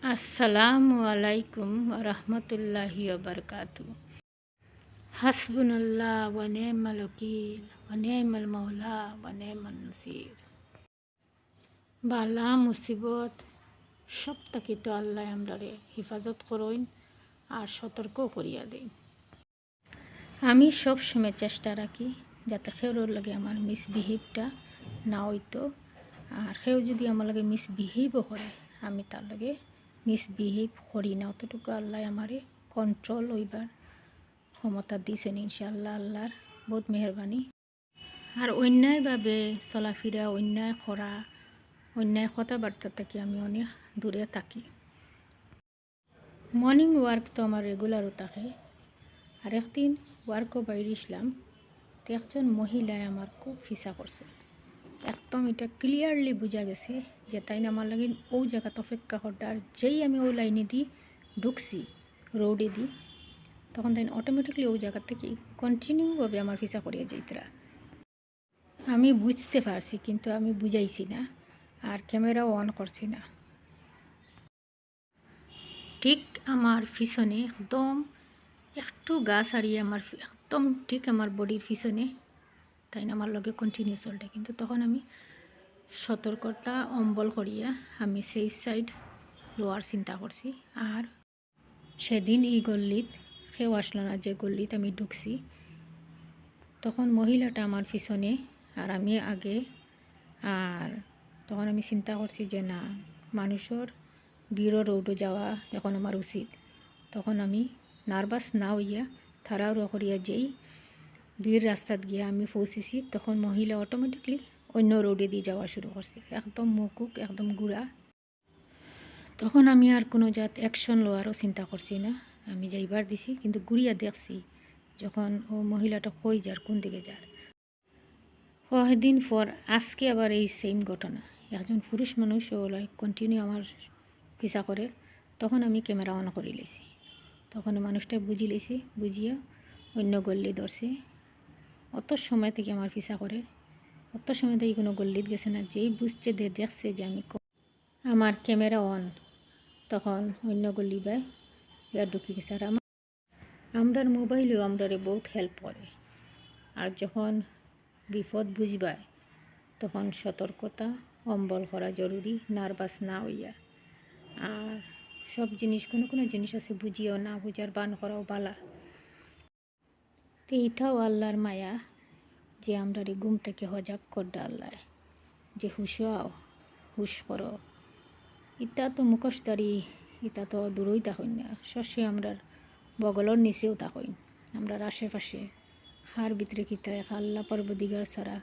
আসসালামু আলাইকুম রহমতুল্লাহি বারকাতু। হাসবুনাল্লাহ ওয়া নি'মাল ওয়াকিল ওয়া নি'মাল মাওলা ওয়া নি'মান নাসির। বালা মুসিবত সব থাকি তো আল্লাহ আমরারে হিফাজত করইন আর সতর্ক করিয়া দেন। আমি সব সময় চেষ্টা রাখি যাতে খেউর লাগে আমার মিসবিহেভটা না হইতো, আর সেও যদি আমার লাগে মিসবিহেভও করে আমি তার লাগে মিসবিহেভ করি না। অতটুকু আল্লাহ আমারে কন্ট্রোল হইবার ক্ষমতা দিয়েছেন ইনশাআল্লাহ। আল্লাহর বহুত মেহরবানি। আর অন্যায়ভাবে চলাফেরা, অন্যায় করা, অন্যায় কথাবার্তা থেকে আমি অনেক দূরে থাকি। মর্নিং ওয়ার্ক তো আমার রেগুলারও থাকে। আর একদিন ওয়ার্কও বাইরে ইসলাম, তো একজন মহিলায় আমার খুব ফিসা করছে। একদম এটা ক্লিয়ারলি বোঝা গেছে যে তাই না আমার লাগে ও জায়গাতে অপেক্ষা করতে। আর যেই আমি ও লাইনে দিই ঢুকছি রোডে দিই, তখন তাই অটোমেটিকলি ওই জায়গা থেকে কন্টিনিউভাবে আমার ফিসা করিয়া যাইতরা। আমি বুঝতে পারছি কিন্তু আমি বুঝাইছি না, আর ক্যামেরাও অন করছি না। ঠিক আমার পিছনে একদম একটু গা ছাড়িয়ে আমার একদম ঠিক আমার বডির পিছনে তাই না আমার লগে কন্টিনিউ চলতে। কিন্তু তখন আমি সতর্কতা অম্বল করিয়া আমি সেফ সাইড লোয়ার চিন্তা করছি। আর সেদিন এই গল্লিত কেউ আসলো না, যে গল্লিত আমি ঢুকছি। তখন মহিলাটা আমার পিছনে আর আমি আগে। আর তখন আমি চিন্তা করছি যে না, মানুষের বীরও রোডে যাওয়া এখন আমার উচিত। তখন আমি নার্ভাস না হইয়া তাড়াহুড়ো করিয়া যেই বীর রাস্তাত গিয়া আমি পৌঁছেছি, তখন মহিলা অটোমেটিকলি অন্য রোডে দিয়ে যাওয়া শুরু করছে, একদম মুকুক একদম গুড়া। তখন আমি আর কোনো জাত অ্যাকশন লওয়ারও চিন্তা করছি না, আমি যাইবার দিছি। কিন্তু ঘুরিয়া দেখছি যখন ও মহিলাটা কই যার, কোন দিকে যার। কয়েকদিন পর আজকে আবার এই সেম ঘটনা, একজন পুরুষ মানুষ ও কন্টিনিউ আমার পিছা করে। তখন আমি ক্যামেরা অন করে লেছি। তখন মানুষটা বুঝি লেছি, বুঝিয়া অন্য গল্লি ধরছে। অত সময় থেকে আমার পিছা করে, অত সময় থেকে কোনো গল্লিত গেছে না। যেই বুঝছে দেখছে যে আমি আমার ক্যামেরা অন, তখন অন্য গল্লি বাই ইয়ার ঢুকি গেছে। আর আমরার মোবাইলেও আমরারে বহুত হেল্প করে। আর যখন বিপদ বুঝবায় তখন সতর্কতা অম্বল করা জরুরি, নার্ভাস না হইয়া। আর সব জিনিস কোনো জিনিস আছে বুঝিও না বুঝার বান করাও বালা। তো এইটাও আল্লাহর মায়া যে আমরারে ঘুম থেকে হজাক করডা আল্লাহ, যে হুশাও হুশ করো। ইটা তো মুখোশদারি, ইটা তো দূরই থাকইন না, শস্যে আমরার বগলর নিচেও থাকইন। আমরার আশেপাশে হার ভিতরে কিতা আল্লাহ পরবদিগার ছাড়া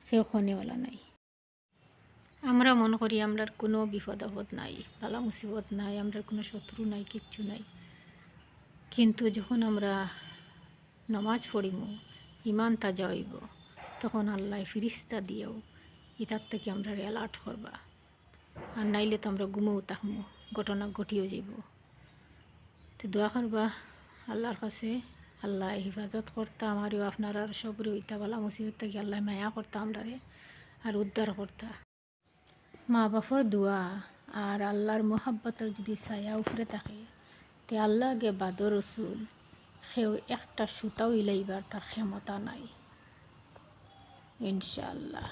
কেউ খনেওয়ালা নাই। আমরা মনে করি আমরার কোনো বিপদ আপদ নাই, বালা মুসিবত নাই, আমরার কোনো শত্রু নাই, কিচ্ছু নাই। কিন্তু যখন আমরা নমাজ পড়িব, ইমান তাজা হইব, তখন আল্লাহ ফিরিস্তা দিয়েও ইতার থেকে আমরা অ্যালার্ট করবা। আর নাইলে তো আমরা ঘুমেও থাকবো, ঘটনা ঘটিও যাব। তো দোয়া করবা আল্লাহর কাছে, আল্লাহ হিফাজত করতা আমারও আপনার আর সবরে হইতা বালা মুসিবত থেকে আল্লাহ মায়া করতা আমরারে আর উদ্ধার করতা। মা বাপর দোয়া আর আল্লাহর মোহাব্বতের যদি ছায়া উপরে থাকে, তে আল্লাহ গে বাদর রসুল সেও একটা সুতাও ইলাইবার তার ক্ষমতা নাই ইনশাআল্লাহ।